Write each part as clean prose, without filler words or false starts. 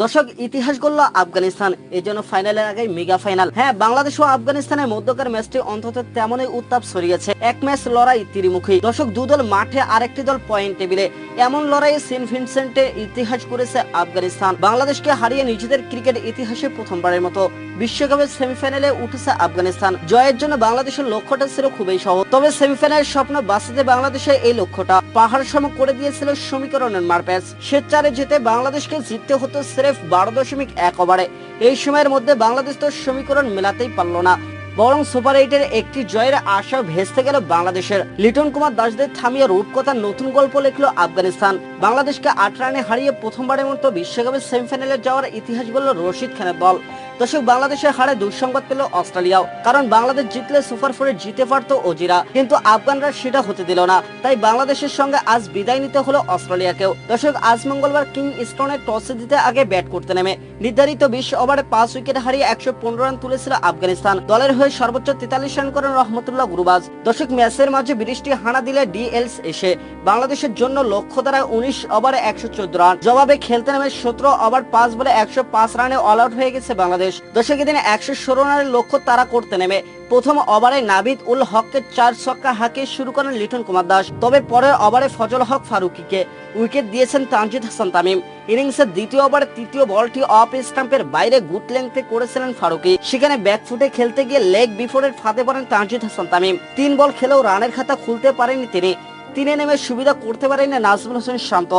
দর্শক, ইতিহাস গড়ল আফগানিস্তান, এই জন্য ফাইনালের আগে মেগা ফাইনাল। হ্যাঁ, বাংলাদেশ ও আফগানিস্তানের মধ্যকার ম্যাচটি অন্তত তেমনই উত্তাপ ছড়িয়েছে। এক ম্যাচ লড়াই ত্রিমুখী। দর্শক, দুদল মাঠে, আরেকটি দল পয়েন্ট টেবিলে। এমন লড়াইয়ে সেন্ট ভিনসেন্টে ইতিহাস করেছে আফগানিস্তান। বাংলাদেশকে হারিয়ে নিজেদের ক্রিকেট ইতিহাসে প্রথমবারের মতো বিশ্বকাপের সেমিফাইনালে উঠেছে আফগানিস্তান। জয়ের জন্য বাংলাদেশের লক্ষ্যটা ছিল খুবই সহজ, তবে সেমিফাইনালের স্বপ্ন বাঁচাতে বাংলাদেশের এই লক্ষ্যটা পাহাড় সম করে দিয়েছিল সমীকরণের মারপ্যাচ। শেষ চারে যেতে বাংলাদেশকে জিততে হতো সিরেফ 12.1 ওভারে। এই সময়ের মধ্যে বাংলাদেশ তো সমীকরণ মেলাতেই পারল না, বরং সুপার 8-এর একটি জয়ের আশা ভেস্তে গেল বাংলাদেশের। লিটন কুমার দাসদের থামিয়ে রূপকথার নতুন গল্প লিখল আফগানিস্তান। বাংলাদেশকে 8 রানে হারিয়ে প্রথমবারের মতো বিশ্বকাপের সেমিফাইনালে যাওয়ার ইতিহাস গড়ল রশিদ খানের দল। দর্শক, বাংলাদেশের হারে দুঃসংবাদ পেল অস্ট্রেলিয়াও, কারণ বাংলাদেশ জিতলে সুপার 4-এ জিতে পারত অজিরা, কিন্তু আফগানরা সেটা হতে দিল না। তাই বাংলাদেশের সঙ্গে আজ বিদায় নিতে হলো অস্ট্রেলিয়াকেও। দর্শক, আজ মঙ্গলবার কিং স্টোনে টসে দিতে আগে ব্যাট করতে নেমে নির্ধারিত 20 ওভারে 5 উইকেট হারিয়ে 115 রান তুলেছিল আফগানিস্তান। দলের হয়ে সর্বোচ্চ 43 রান করেন রহমতুল্লাহ গুরবাজ। দর্শক, ম্যাচের মাঝে বৃষ্টি হানা দিলে ডিএলস এসে বাংলাদেশের জন্য লক্ষ্য দ্বারা 19 ওভারে 114 রান। জবাবে খেলতে নেমে 17 ওভার 5 বলে 105 রানে অল আউট হয়ে গেছে বাংলাদেশ। দর্শক, এদিন 116 রানের লক্ষ্য তারা করতে নেমে প্রথম ওভারে নাবিদ উল হককে 4 ছক্কা হাঁকিয়ে শুরু করেন লিটন কুমার দাস। তবে পরের ওভারে ফজল হক ফারুকিকে উইকেট দিয়েছেন তানজিদ হাসান তামিম। ইনিংসের দ্বিতীয় ওভারে তৃতীয় বলটি অফ স্টাম্পের বাইরে গুড লেংথে করেছিলেন ফারুকি। সেখানে ব্যাকফুটে খেলতে গিয়ে লেগ বিফোরের ফাঁদে পড়েন তানজিদ হাসান তামিম। 3 বল খেলেও রানের খাতা খুলতে পারেননি তিনি। তিনে নেমে সুবিধা করতে পারেননি নাজমুল হোসেন শান্ত।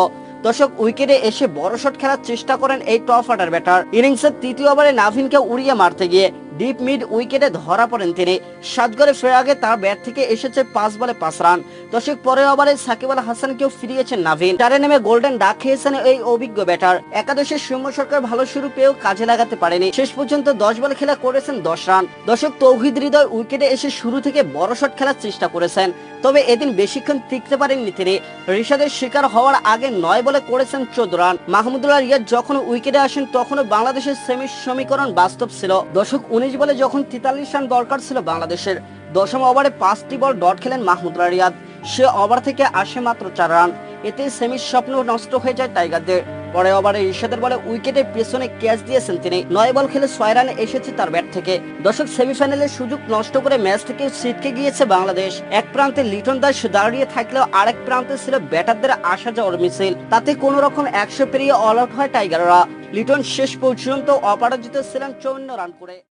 দর্শক, উইকেটে এসে বড় শট খেলার চেষ্টা করেন এই টপ অর্ডার ব্যাটার। ইনিংসের তৃতীয় ওভারে নাভিনকে উড়িয়ে মারতে গিয়ে ডিপ মিড উইকেটে ধরা পড়েন তিনি। 7 গড়ে ফেরার আগে তার ব্যাট থেকে এসেছে 5 বলে 5 রান। দর্শক, পরের ওভারে সাকিব আল হাসানকেও ফিরিয়েছেন নাভিন। চারে নেমে গোল্ডেন ডাক খেয়েছেন এই অভিজ্ঞ ব্যাটার। একাদশের সৌম্য সরকার ভালো শুরু পেয়েও কাজে লাগাতে পারেনি। শেষ পর্যন্ত 10 বলে খেলা করেছেন 10 রান। দর্শক, তৌহিদ হৃদয় উইকেটে এসে শুরু থেকে বড় শট খেলার চেষ্টা করেছেন, তবে এদিন বেশিক্ষণ টিকতে পারেননি তিনি। ঋষাদের শিকার হওয়ার আগে 9 বলে করেছেন 14 রান। মাহমুদুল্লাহ রিয়াদ যখন উইকেটে আসেন তখনও বাংলাদেশের সেমি সমীকরণ বাস্তব ছিল। দর্শক, 19 বলে যখন 43 রান দরকার ছিল বাংলাদেশের, দশম ওভারে 5টি বল ডট খেলেন মাহমুদুল্লাহ রিয়াদ। সে ওভার থেকে আসে মাত্র 4 রান। এতে সেমির স্বপ্ন নষ্ট হয়ে যায় টাইগারদের। পরে ওভারে ঋষাদের বলে উইকেটের পেছনে ক্যাচ দিয়েছেন তিনি। 9 বল খেলে 6 রানে এসেছে তার ব্যাট থেকে। দর্শক, সেমিফাইনালের সুযোগ নষ্ট করে ম্যাচ থেকে ছিটকে গিয়েছে বাংলাদেশ। এক প্রান্তে লিটন দাস দাঁড়িয়ে থাকলেও আরেক প্রান্তে ছিল ব্যাটারদের আসা যাওয়ার মিছিল। তাতে কোনো রকম 100 পেরিয়ে অল আউট হয় টাইগাররা। লিটন শেষ পর্যন্ত অপরাজিত ছিলেন 54 রান করে।